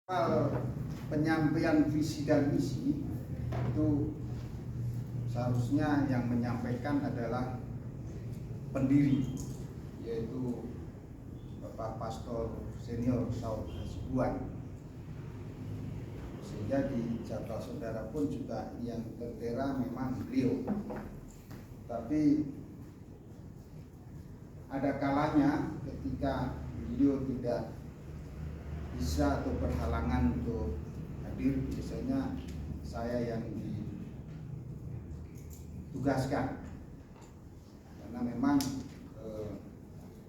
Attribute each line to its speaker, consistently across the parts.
Speaker 1: Soal penyampaian visi dan misi itu seharusnya yang menyampaikan adalah pendiri, yaitu Bapak Pastor Senior Saud Hasibuan. Sehingga di jadwal saudara pun juga yang tertera memang beliau. Tapi ada kalanya ketika beliau tidak bisa atau berhalangan untuk hadir, biasanya saya yang ditugaskan karena memang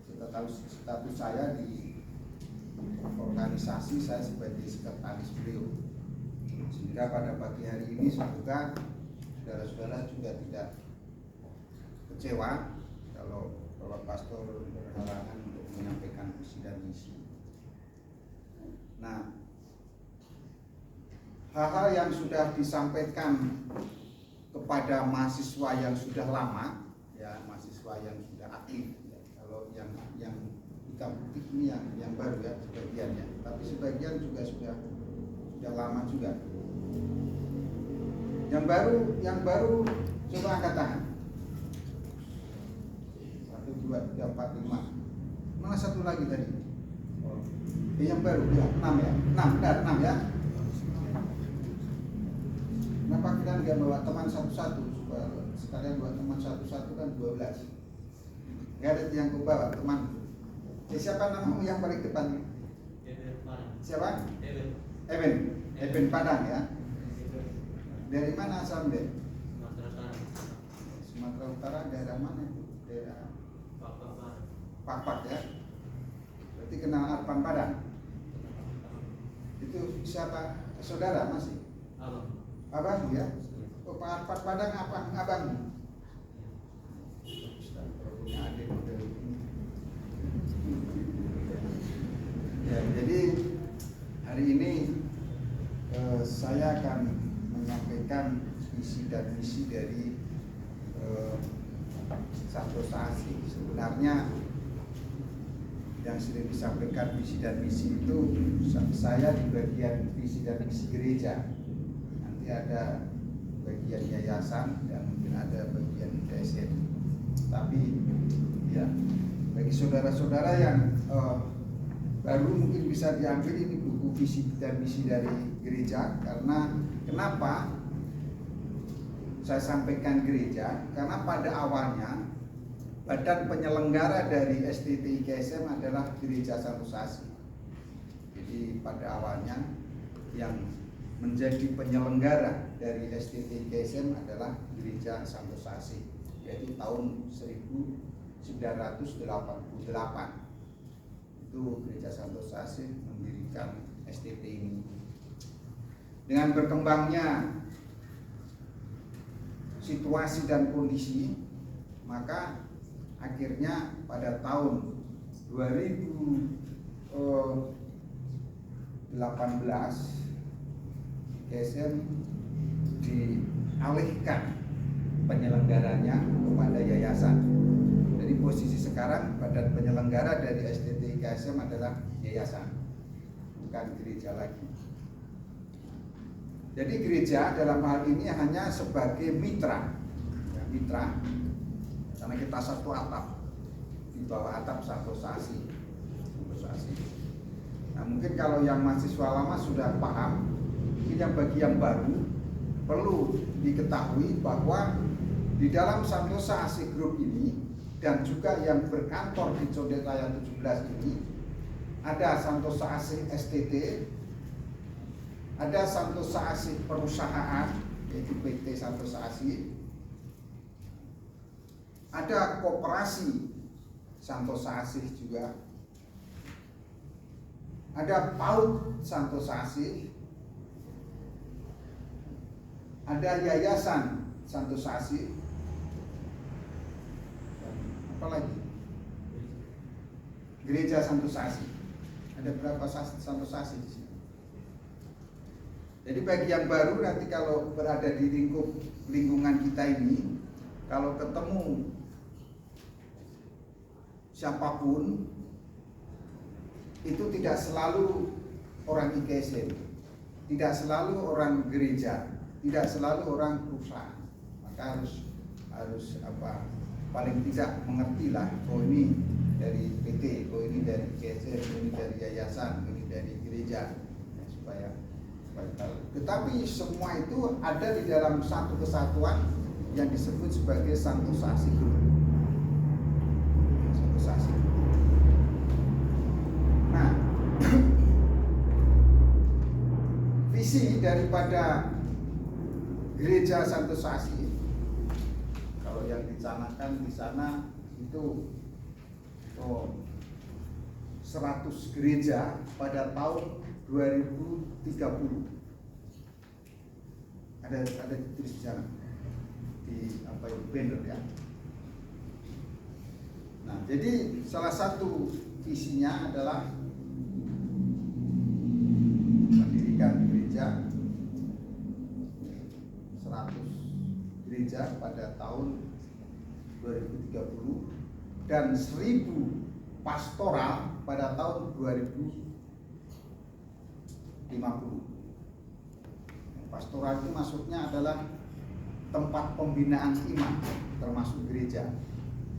Speaker 1: kita tahu status saya di organisasi, saya sebagai sekretaris beliau, sehingga pada pagi hari ini semoga saudara-saudara juga tidak kecewa kalau Bapak Pastor berhalangan untuk menyampaikan visi dan misi. Nah, hal-hal yang sudah disampaikan kepada mahasiswa yang sudah lama, ya mahasiswa yang sudah aktif, ya. Kalau yang hitam putih ini yang baru ya sebagian ya, tapi sebagian juga sudah lama juga. Yang baru coba angkat tangan. 1, 2, 3, 4, 5. Mana satu lagi tadi? Yang baru ya 6 ya, 6 benar 6 ya. Kenapa kita nggak bawa teman satu-satu supaya sekalian bawa teman satu-satu kan 12. Nggak ada yang ku bawa teman. Siapa namamu yang paling depan? Siapa? Eben Padang ya. Dari mana asal deh? Sumatera Utara, daerah mana itu? Daerah Pakpak ya. Berarti kenal Arpan Padang. Itu siapa? Saudara masih? Abang ya? Oh, Pak Arpan Padang abang. Punya adik model ini. Ya, jadi hari ini saya akan menyampaikan visi dan misi dari Santosa-Asih. Sebenarnya yang sering disampaikan visi dan misi itu saya di bagian visi dan misi gereja. Nanti ada bagian yayasan dan mungkin ada bagian DSN. Tapi ya bagi saudara-saudara yang baru mungkin bisa diambil ini buku visi dan misi dari gereja. Karena kenapa saya sampaikan gereja? Karena pada awalnya badan penyelenggara dari STT IKSM adalah Gereja Santosa-Asih. Jadi pada awalnya yang menjadi penyelenggara dari STT IKSM adalah Gereja Santosa-Asih, yaitu tahun 1988. Itu Gereja Santosa-Asih mendirikan STT ini. Dengan berkembangnya situasi dan kondisi, maka akhirnya pada tahun 2018 IKSM dialihkan penyelenggaranya kepada yayasan. Jadi posisi sekarang badan penyelenggara dari STT IKSM adalah yayasan, bukan gereja lagi. Jadi gereja dalam hal ini hanya sebagai mitra, ya, mitra. Karena kita satu atap, di bawah atap Santosa-Asih. Nah mungkin kalau yang mahasiswa lama sudah paham, ini yang bagi yang baru perlu diketahui bahwa di dalam Santosa-Asih Group ini dan juga yang berkantor di Condet Raya 17 ini ada Santosa-Asih STT, ada Santosa-Asih Perusahaan yaitu PT Santosa-Asih, ada koperasi Santosa-Asih juga, ada PAUD Santosa-Asih, ada Yayasan Santosa-Asih, dan apa lagi? Gereja Santosa-Asih. Ada berapa Santosa-Asih di sini? Jadi bagi yang baru nanti kalau berada di lingkungan kita ini, kalau ketemu siapapun itu tidak selalu orang IKSM, tidak selalu orang gereja, tidak selalu orang perusahaan. Maka harus apa, paling tidak mengertilah, oh ini dari PT, oh ini dari IKSM, ini dari yayasan, ini dari gereja, ya, supaya tahu. Tetapi semua itu ada di dalam satu kesatuan yang disebut sebagai santosasi. Santosasi. Nah, visi daripada gereja santosasi, kalau yang dicanangkan di sana itu 100 gereja pada tahun 2030. Ada tulis di sana di apa itu banner ya. Nah, jadi salah satu visinya adalah mendirikan gereja 100 gereja pada tahun 2030 dan 1000 pastoral pada tahun 2050. Pastoral itu maksudnya adalah tempat pembinaan iman, termasuk gereja.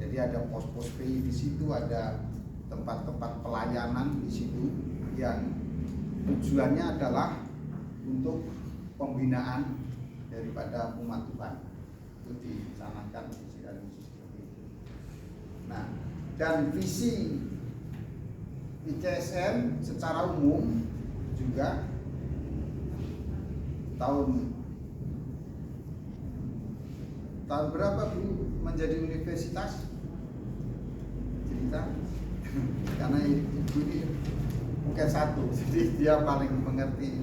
Speaker 1: Jadi ada pos-pos PI di situ, ada tempat-tempat pelayanan di situ yang tujuannya adalah untuk pembinaan daripada umat Tuhan. Itu dicanangkan visi dan misi seperti itu. Nah, dan visi IKSM secara umum juga tahun berapa Bu menjadi universitas? Cerita. Karena ibu ini bukan satu, jadi dia paling mengerti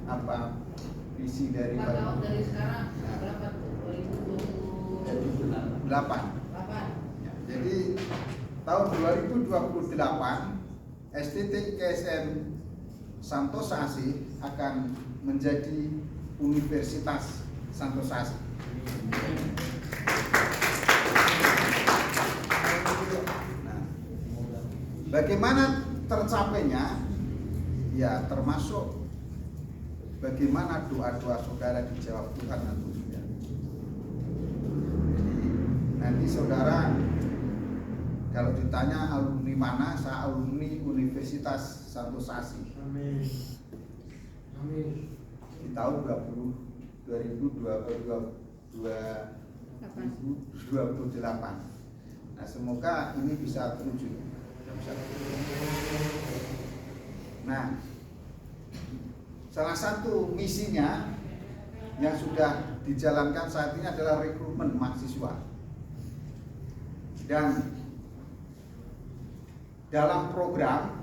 Speaker 1: apa visi dari
Speaker 2: tahun dari sekarang berapa tuh? 2028.
Speaker 1: Ya, jadi tahun 2028 STT IKSM Santosasi akan menjadi Universitas Santosasi. Nah, bagaimana tercapainya? Ya, termasuk bagaimana doa-doa saudara dijawab Tuhan atau tidak. Jadi nanti saudara kalau ditanya alumni mana, saya alumni Universitas Santosasi.
Speaker 3: Amin. Amin.
Speaker 1: Di tahun 2028. Nah, semoga ini bisa terwujud. Nah, salah satu misinya yang sudah dijalankan saat ini adalah rekrutmen mahasiswa. Dan dalam program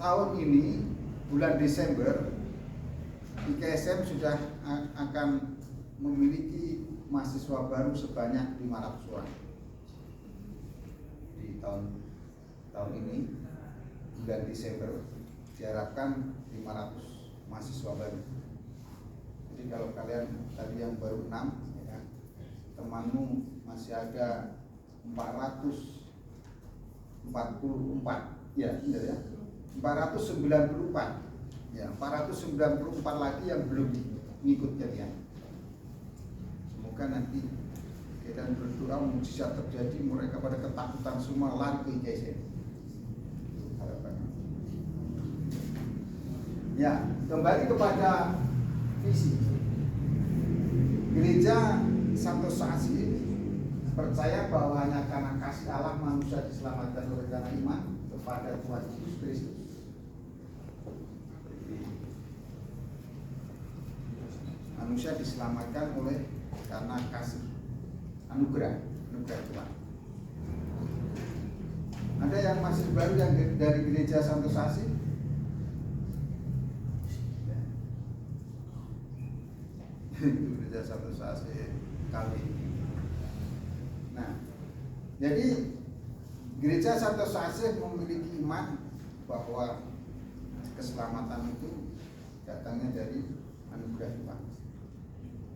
Speaker 1: tahun ini bulan Desember IKSM sudah akan memiliki mahasiswa baru sebanyak 500 orang. Di tahun ini bulan Desember diharapkan 500 mahasiswa baru. Jadi kalau kalian tadi yang baru 6 ya, temanmu masih ada 444 ya, benar ya, 494 ya, 494 lagi yang belum ngikut kalian. Semoga nanti kalian berdoa mukjizat terjadi, mereka pada ketakutan semua lari ke IKSM. Harapannya. Ya, kembali kepada visi. Gereja Santosasi percaya bahwa hanya karena kasih Allah manusia diselamatkan oleh karena iman kepada Tuhan Yesus Kristus. Manusia diselamatkan oleh karena kasih anugerah Tuhan. Ada yang masih baru yang dari gereja Santosasi? Gereja Santosasi kali ini. Nah, jadi gereja Santosasi memiliki iman bahwa keselamatan itu datangnya dari anugerah Tuhan.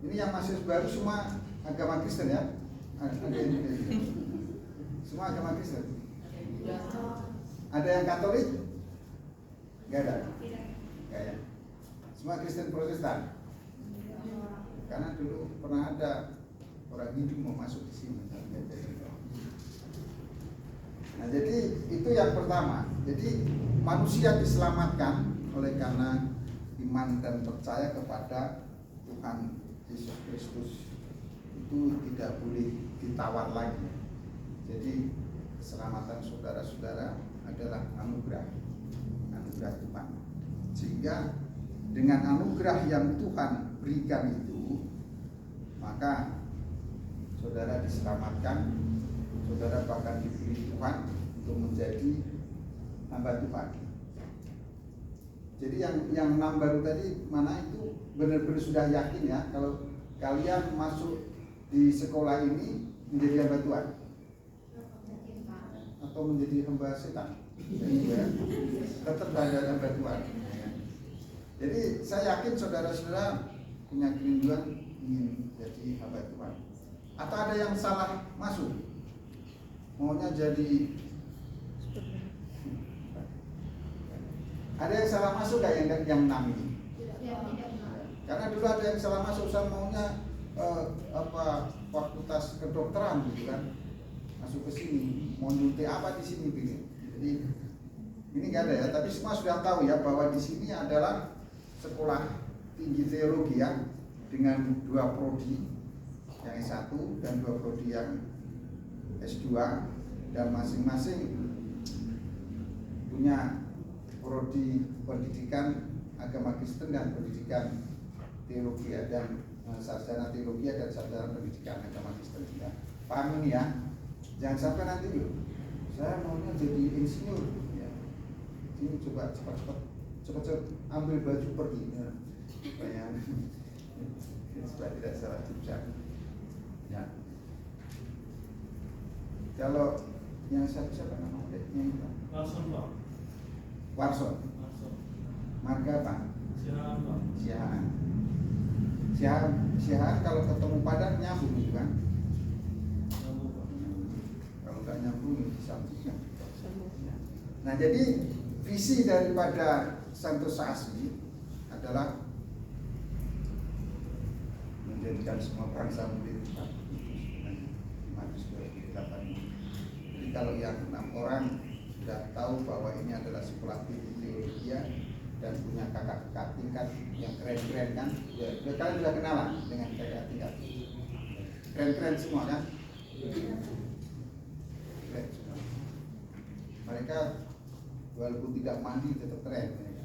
Speaker 1: Ini yang masih baru semua agama Kristen ya? Semua agama Kristen. Ada yang Katolik? Nggak ada? Nggak ya? Semua Kristen Protestan? Karena dulu pernah ada orang Hindu mau masuk di sini. Nah, jadi itu yang pertama. Jadi manusia diselamatkan oleh karena iman dan percaya kepada Tuhan Yesus Kristus. Itu tidak boleh ditawar lagi. Jadi keselamatan saudara-saudara adalah anugerah Tuhan. Sehingga dengan anugerah yang Tuhan berikan itu, maka saudara diselamatkan, saudara bahkan dipilih Tuhan untuk menjadi hamba Tuhan. Jadi yang 6 baru tadi mana itu benar-benar sudah yakin ya kalau kalian masuk di sekolah ini menjadi hamba Tuhan atau menjadi hamba setan. Ya, tetap ada hamba Tuhan. Jadi saya yakin saudara-saudara punya kerinduan ingin jadi hamba Tuhan. Atau ada yang salah masuk, maunya jadi, ada yang salah masuk gak yang 6 ini? Karena dulu ada yang salah masuk, saya maunya fakultas kedokteran gitu kan, masuk ke sini, mau nyuntik apa di sini pilih. Jadi ini nggak ada ya, tapi semua sudah tahu ya bahwa di sini adalah sekolah tinggi teologi ya, dengan 2 prodi, yang S1 dan 2 prodi yang S2, dan masing-masing punya prodi pendidikan agama Kristen dan pendidikan teologi dan sarjana teologi dan sarjana pendidikan agama Kristen ya. Paham ini ya? Jangan sampai nanti yuk, saya maunya jadi insinyur ya. Ini coba cepat ambil baju pergi ya. Supaya tidak salah jurusan ya. Kalau yang siapa nama adiknya itu?
Speaker 3: Warson Pak.
Speaker 1: Warson. Marga apa? Siahaan kalau ketemu Padang nyambung gitu kan? Kalau nggak nyambung disambungkan. Nah jadi visi daripada Santosa Asli adalah menjadikan semua bangsa menjadi Tuhan. Matius 28. Jadi kalau yang 6 orang sudah tahu bahwa ini adalah sekolah tinggi teologi dan punya kakak-kakak tingkat yang keren-keren kan, ya kalian sudah kenalan dengan kakak tingkat keren-keren semua kan, keren semua. Mereka walaupun tidak mandi tetap keren mereka.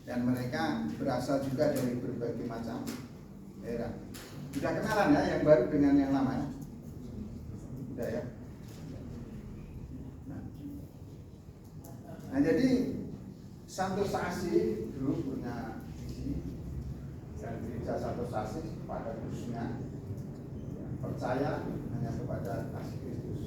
Speaker 1: Dan mereka berasal juga dari berbagai macam daerah. Sudah kenalan ya yang baru dengan yang lama ya? Sudah ya. Nah jadi Santosa Asli dulu punya visi dan gereja Santosa Asli pada khususnya percaya hanya kepada kasih Kristus.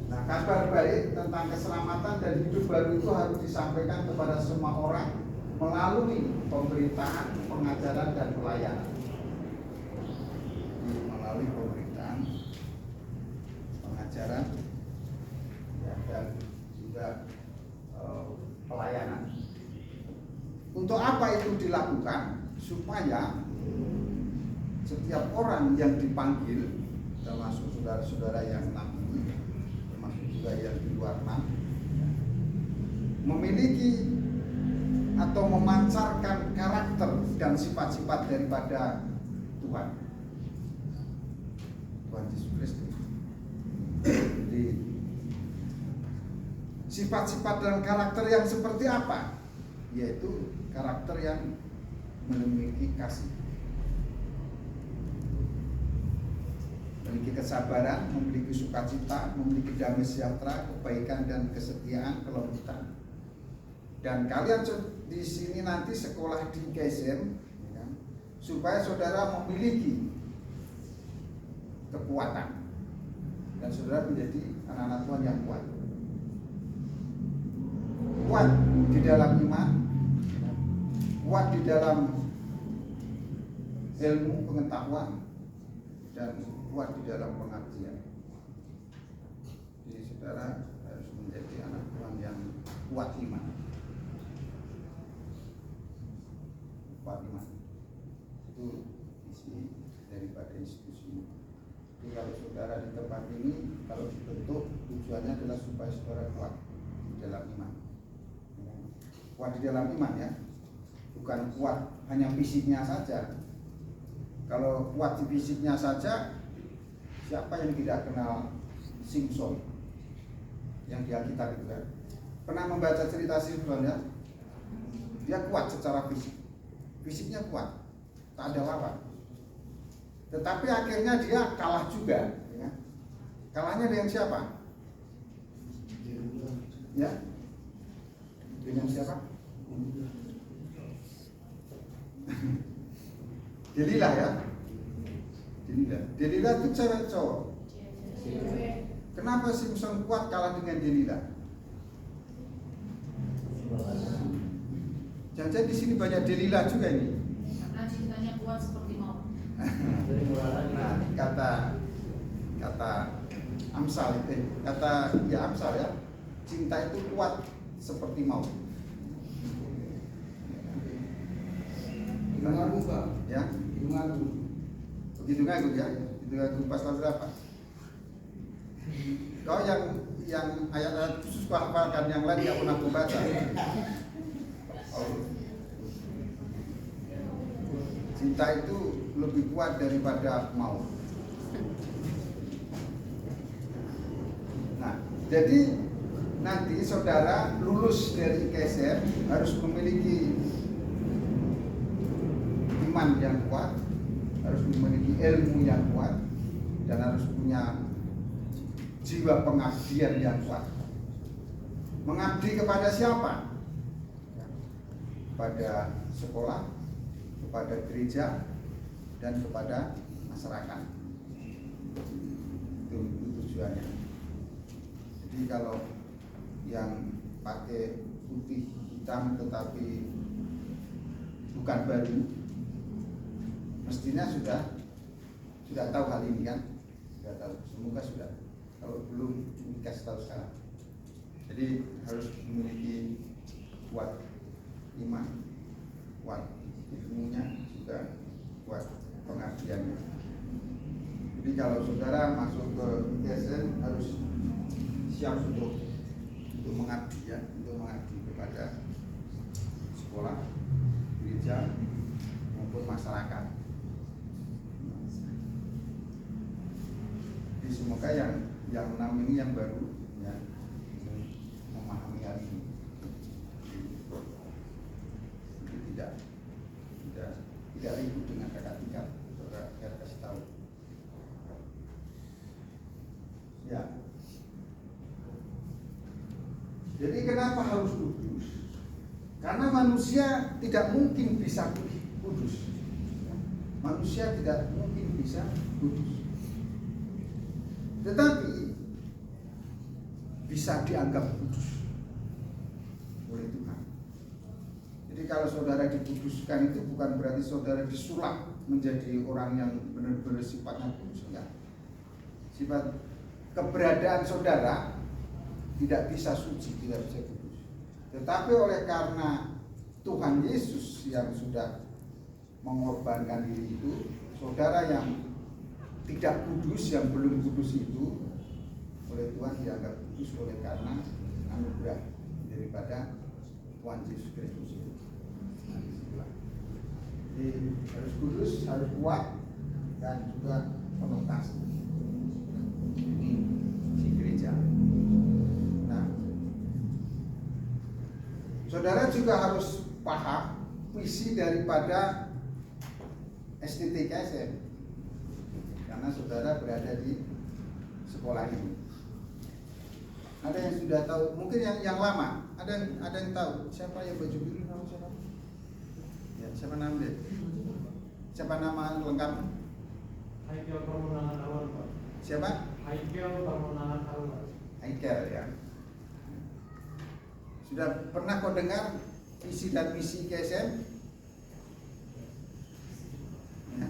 Speaker 1: Nah kabar baik tentang keselamatan dan hidup baru itu harus disampaikan kepada semua orang melalui pemberitaan, pengajaran dan pelayanan. Melalui pemberitaan, pengajaran ya, dan juga pelayanan. Untuk apa itu dilakukan? Supaya setiap orang yang dipanggil, termasuk saudara-saudara yang 6 ini, termasuk juga yang di luar 6, memiliki atau memancarkan karakter dan sifat-sifat daripada Tuhan Yesus Kristus. Jadi sifat-sifat dan karakter yang seperti apa? Yaitu karakter yang memiliki kasih, memiliki kesabaran, memiliki sukacita, memiliki damai sejahtera, kebaikan dan kesetiaan, kelembutan. Dan kalian di sini nanti sekolah di KSM ya, supaya saudara memiliki kekuatan dan saudara menjadi anak-anak Tuhan yang kuat. Kuat di dalam iman, kuat di dalam ilmu pengetahuan, dan kuat di dalam pengabdian. Jadi saudara harus menjadi anak Tuhan yang kuat iman. kuat iman. Itu isi daripada institusi ini. Jadi kalau saudara di tempat ini, kalau dibentuk tujuannya adalah supaya saudara kuat di dalam iman. Kuat di dalam iman ya, bukan kuat hanya fisiknya saja. Kalau kuat di fisiknya saja, siapa yang tidak kenal Simpson yang di Alkitab itu kan? Pernah membaca cerita Simpson ya? Dia kuat secara fisik, fisiknya kuat, tak ada lawan. Tetapi akhirnya dia kalah juga, ya. Kalahnya dengan siapa? Ya, dengan siapa? Delilah ya. Delilah itu cewek cowok. Kenapa Simpson kuat kalah dengan Delilah? Jangan-jangan di sini banyak Delilah juga ini.
Speaker 2: Karena cintanya kuat seperti mau.
Speaker 1: Nah, kata Amsal Amsal ya, cinta itu kuat seperti mau.
Speaker 3: Ngaku Pak.
Speaker 1: Ya,
Speaker 3: Ngaku.
Speaker 1: begitu ngaku ya, itu ngaku pasal berapa? Kau yang ayat-ayat khusus kau hafalkan, yang lain tidak pernah kau baca. Oh. Cinta itu lebih kuat daripada mau. Nah, jadi nanti saudara lulus dari IKSM harus memiliki iman yang kuat, harus memiliki ilmu yang kuat, dan harus punya jiwa pengabdian yang kuat. Mengabdi kepada siapa? Kepada sekolah, kepada gereja, dan kepada masyarakat. Itu tujuannya. Jadi kalau yang pakai putih hitam tetapi bukan baru, mestinya sudah tahu hal ini kan? Sudah tahu, semoga sudah. Kalau belum dikasih tahu sekarang. Jadi harus memiliki kuat iman, kuat ilmunya, juga kuat pengabdiannya. Jadi kalau saudara masuk ke IKSN harus siap untuk mengabdi ya, untuk mengabdi kepada sekolah, gereja maupun masyarakat. Jadi semoga yang 6 ini yang baru ya, memahami hal ini. Jadi tidak ribut dengan kakak tingkat, saudara kasih tahu. Ya. Jadi kenapa harus kudus? Karena manusia tidak mungkin bisa kudus. Manusia tidak mungkin bisa kudus. Tetapi bisa dianggap kudus oleh Tuhan. Jadi kalau saudara dikuduskan itu bukan berarti saudara disulap menjadi orang yang benar-benar sifatnya kudus, enggak. Sifat keberadaan saudara tidak bisa suci, tidak bisa kudus. Tetapi oleh karena Tuhan Yesus yang sudah mengorbankan diri itu, saudara yang tidak kudus, yang belum kudus itu oleh Tuhan dianggap kudus oleh karena anugerah daripada Tuhan Yesus Kristus itu. Nah, disitulah. Jadi harus kudus, harus kuat, dan juga penuh kasih. Ini si gereja. Nah, saudara juga harus paham visi daripada STTKSM. Karena saudara berada di sekolah ini. Ada yang sudah tahu, mungkin yang lama, ada yang tahu siapa yang baju biru, nama siapa? Ya, siapa namanya? Siapa nama lengkap?
Speaker 3: Haikel Permenangan Awal Pak.
Speaker 1: Siapa?
Speaker 3: Haikel Permenangan Awal.
Speaker 1: Haikel ya. Sudah pernah kau dengar visi dan misi KSM? Ya.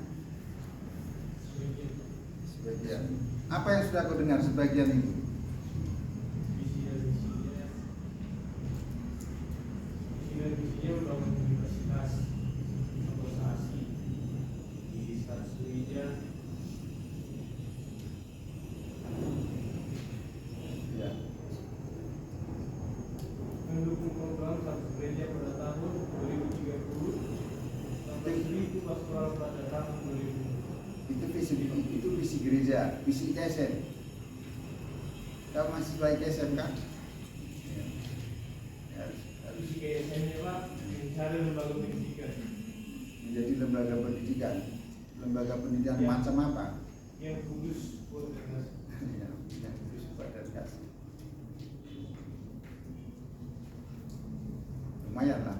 Speaker 1: Sebagian. Apa yang sudah kau dengar sebagian itu?
Speaker 3: Visinya membangun universitas,
Speaker 1: itu visi gereja, visi IKSM. Kamu masih baik IKSM kan? Ya, harus
Speaker 3: Visi KSM-nya Pak, mencari lembaga pendidikan
Speaker 1: menjadi lembaga pendidikan. Lembaga pendidikan
Speaker 3: Ya.
Speaker 1: macam apa?
Speaker 3: yang kudus buat organisasi.
Speaker 1: Ya, yang khusus pada kasih. Lumayan lah.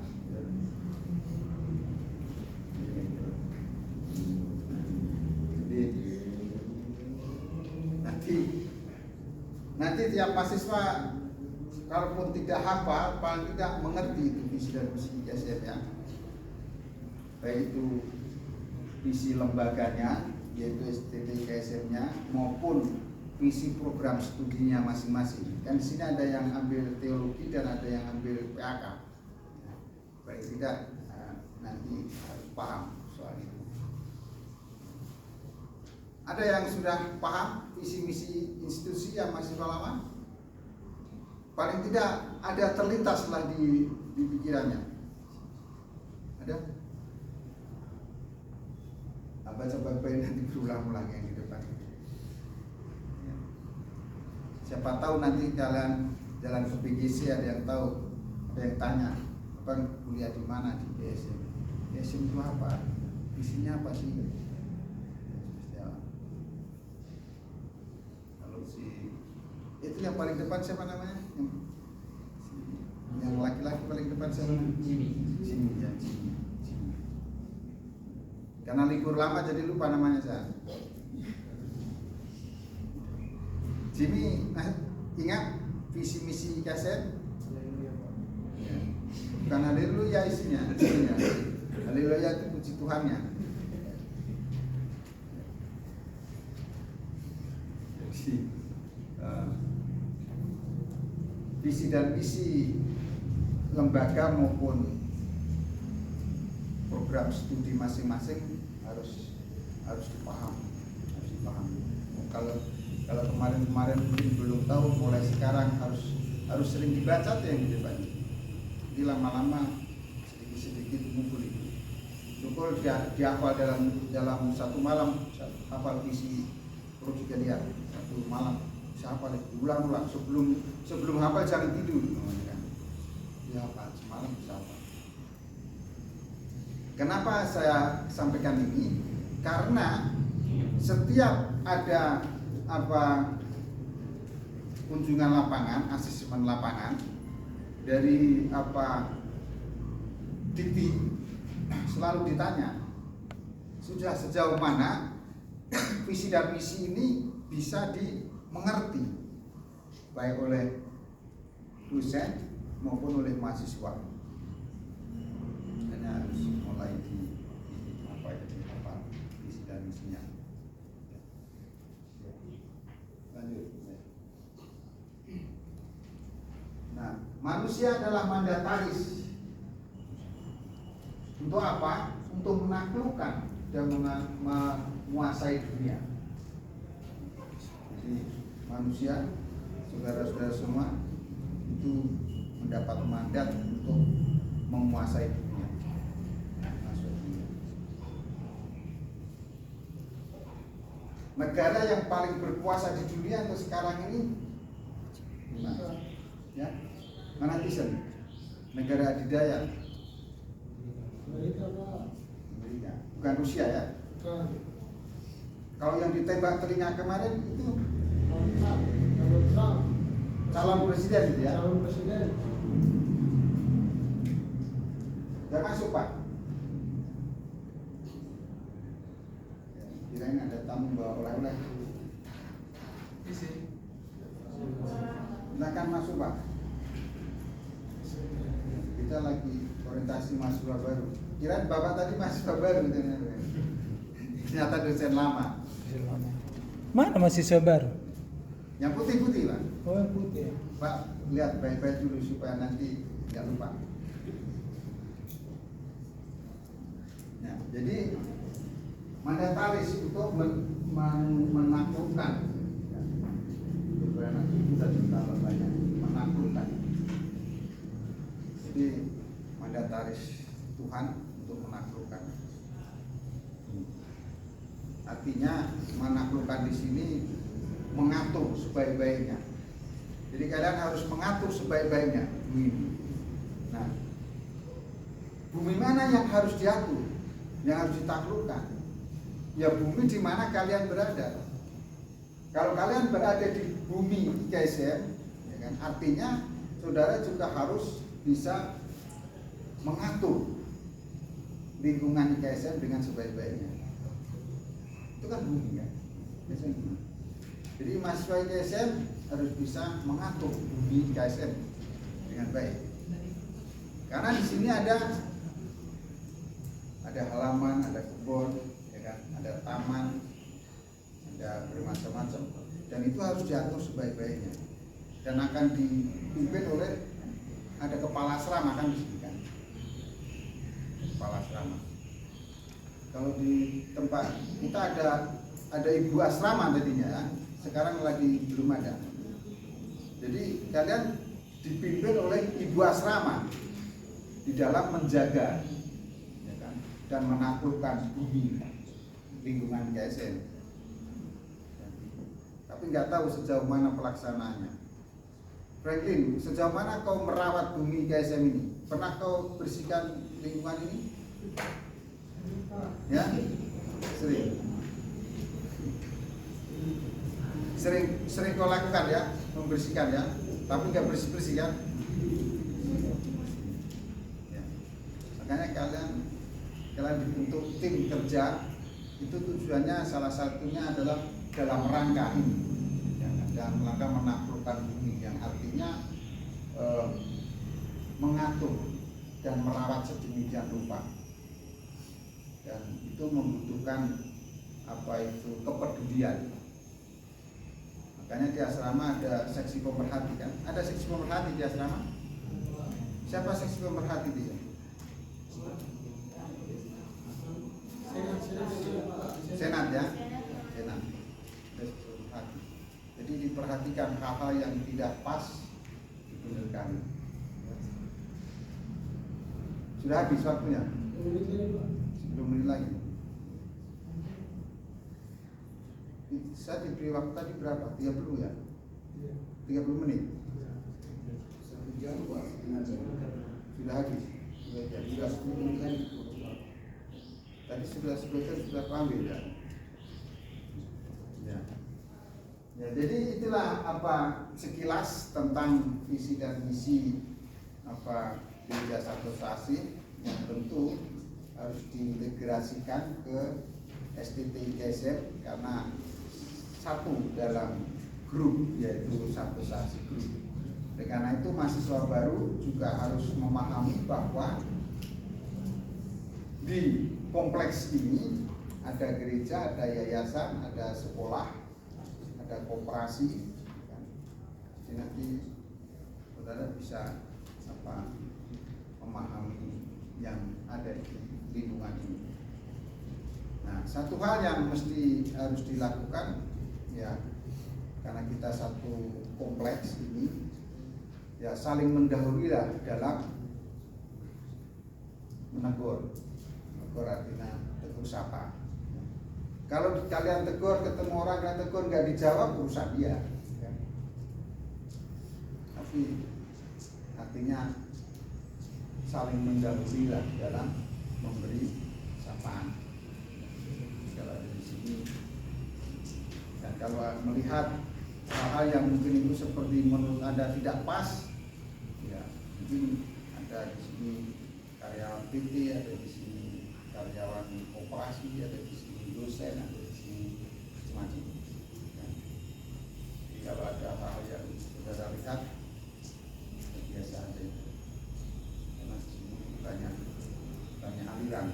Speaker 1: Jadi nanti tiap mahasiswa kalaupun tidak hafal, paling tidak mengerti itu visi dan misi IKSM ya. Baik itu visi lembaganya, yaitu STT IKSM-nya, maupun visi program studinya masing-masing. Kan di sini ada yang ambil teologi dan ada yang ambil PAK. Baik tidak nanti harus paham soal itu. Ada yang sudah paham visi misi institusi yang masih lama? Paling tidak ada terlintas lah di pikirannya. Ada? Baca baik-baik nanti berulang-ulang yang di depan. Ya. Siapa tahu nanti kalian jalan ke PGC ada yang tahu, ada yang tanya, Bang kuliah di mana di PSM? PSM itu apa? Isinya apa sih? Ya. Kalau si itu yang paling depan siapa namanya? Yang laki-laki paling depan siapa? Jimmy ya, Jimmy. Karena libur lama jadi lupa namanya saya. Jimmy, ingat visi misi IKSM? Ya. Bukan haleluya isinya. Haleluya itu puji Tuhannya. Jadi, visi dan misi lembaga maupun program studi masing-masing harus dipahami. Kalau kemarin mungkin belum tahu, mulai sekarang harus sering dibaca tuh yang di depan. Jadi lama-lama sedikit-sedikit muncul itu. Cukup dihafal dalam satu malam, hafal visi prodi kalian satu malam. Bisa hafal ulang-ulang sebelum hafal jangan tidur. Dihafal semalam bisa hafal. Kenapa saya sampaikan ini? Karena setiap ada kunjungan lapangan, asesmen lapangan dari Dikti selalu ditanya sudah sejauh mana visi dan misi ini bisa dimengerti baik oleh dosen maupun oleh mahasiswa. Hanya harus mulai di visi dan misinya. Lanjut. Nah, manusia adalah mandataris. Untuk apa? Untuk menaklukkan dan menguasai dunia. Jadi manusia, saudara-saudara semua, itu mendapat mandat untuk menguasai dunia. Negara yang paling berkuasa di dunia untuk sekarang ini, ya, mana Tisen? Negara adidaya. Amerika. Bukan Rusia ya? Kalau yang ditembak telinga kemarin itu calon presiden gitu ya?
Speaker 3: Calon presiden.
Speaker 1: Udah masuk Pak? Kirain ada tamu bawa oleh-oleh. Silakan masuk Pak. Kita lagi orientasi mahasiswa baru. Kirain Bapak tadi mahasiswa baru, ternyata dosen lama.
Speaker 4: Mana mahasiswa baru?
Speaker 1: Yang putih-putih Pak.
Speaker 4: Oh, yang putih.
Speaker 1: Pak, lihat baik-baik dulu supaya nanti tidak lupa. Nah, jadi mandataris untuk menaklukkan, supaya nanti kita tambah banyak menaklukkan. Jadi mandataris Tuhan untuk menaklukkan. Artinya menaklukkan di sini mengatur sebaik-baiknya. Jadi kalian harus mengatur sebaik-baiknya bumi ini. Nah, bumi mana yang harus diatur, yang harus ditaklukkan? Ya bumi di mana kalian berada. Kalau kalian berada di bumi IKSM, ya kan, artinya saudara juga harus bisa mengatur lingkungan IKSM dengan sebaik-baiknya. Itu kan bumi kan. Jadi mahasiswa IKSM harus bisa mengatur bumi IKSM dengan baik. Karena di sini ada halaman, ada kebun, ya kan, ada taman, ada bermacam-macam, dan itu harus diatur sebaik-baiknya. Dan akan dipimpin oleh ada kepala asrama kan di sini kan, kepala asrama. Kalau di tempat kita ada ibu asrama tadinya ya, sekarang lagi belum ada. Jadi kalian dipimpin oleh ibu asrama di dalam menjaga, ya kan, dan menaklukkan bumi lingkungan KSN. Tapi nggak tahu sejauh mana pelaksanaannya. Franklin, sejauh mana kau merawat bumi KSM ini? Pernah kau bersihkan lingkungan ini? Ya, sering kau lakukan ya, membersihkan ya, tapi nggak bersih kan? Ya. Makanya kalian dibentuk tim kerja, itu tujuannya salah satunya adalah dalam rangka ini, ya, dalam rangka menaklukkan bumi, yang artinya mengatur dan merawat sedemikian rupa, dan itu membutuhkan kepedulian. Makanya di asrama ada seksi pemerhati kan? Ada seksi pemerhati di asrama? Siapa seksi pemerhati di sini? Senat ya? Senat. Jadi diperhatikan hal-hal yang tidak pas, dibenarkan. Sudah habis waktunya? 10 menit lagi. Saya diberi waktu tadi berapa? 30 ya? 30 menit? Sudah habis? Sudah 10 menit lagi. Tadi sudah sebutkan, sudah ambil ya? Ya, jadi itulah sekilas tentang visi dan misi gereja satu asasi, yang tentu harus diintegrasikan ke STT IKSM karena satu dalam grup, yaitu satu asasi grup. Karena itu mahasiswa baru juga harus memahami bahwa di kompleks ini ada gereja, ada yayasan, ada sekolah, ada koperasi, jadi nanti saudara bisa memahami yang ada di lingkungan ini. Nah, satu hal yang harus dilakukan ya, karena kita satu kompleks ini ya, saling mendahuluilah dalam menegur artinya tegur sapa. Kalau kalian tegur, ketemu orang yang tegur nggak dijawab, urusan dia. Tapi artinya saling mendahului lah dalam memberi sapaan. Kalau di sini, dan kalau melihat hal-hal yang mungkin itu seperti menurut Anda tidak pas, ya mungkin ada di sini karyawan PT, ada di sini karyawan koperasi, ada di sini dosen, ada di sini semacam. Jadi kalau ada hal yang saudara lihat, biasa aja. Karena di sini banyak aliran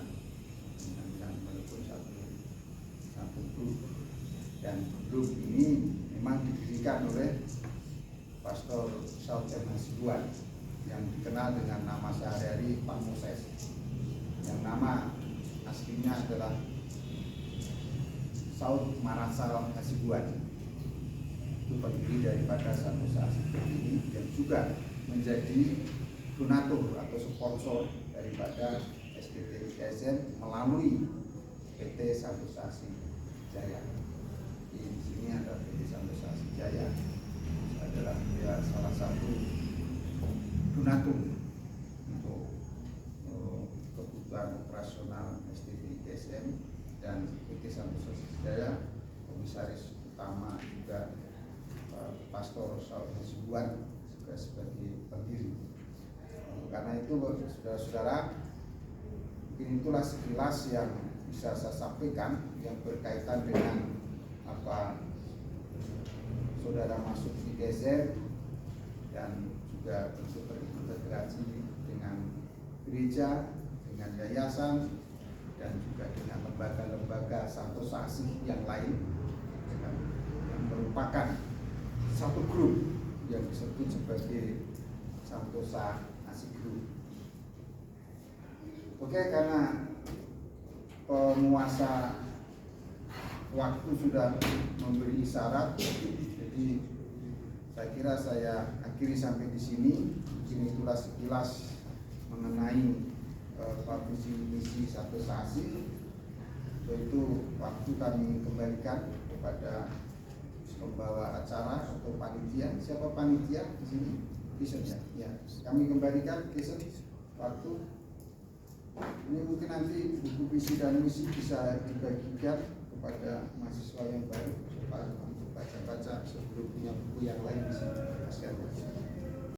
Speaker 1: walaupun satu grup, dan grup ini memang didirikan oleh Pastor Saud Hasibuan yang dikenal dengan nama sehari-hari Pak Moses, yang nama aslinya adalah Saud Marasal Hasibuan. Itu pendiri daripada satu asasi ini, yang juga menjadi donatur atau sponsor daripada STT IKSN melalui PT Satu Asasi. Asijaya. Di sini ada PT Santosa Asijaya, adalah dia salah satu donatur untuk kebutuhan operasional STB ITSM, dan PT Santosa Asijaya komisaris utama juga Pastor Saud Hasibuan juga sebagai pendiri. Karena itu saudara-saudara, mungkin itulah sekilas yang bisa saya sampaikan yang berkaitan dengan apa saudara masuk di ITSM dan juga bentuk berintegrasi dengan gereja, dengan yayasan, dan juga dengan lembaga-lembaga Santosa Asih yang lain, yang merupakan satu grup yang disebut sebagai Santosa Asih Group. Oke, karena penguasa waktu sudah memberi isyarat, jadi saya kira saya akhiri sampai di sini. Mungkin itulah sekilas mengenai visi misi Santosa Asih. Itu waktu kami kembalikan kepada pembawa acara atau panitia. Siapa panitia di sini? Kisah ya. Kami kembalikan kisah waktu. Ini mungkin nanti buku visi dan misi bisa dibagikan kepada mahasiswa yang baru untuk baca-baca sebelum punya buku yang lain di sini.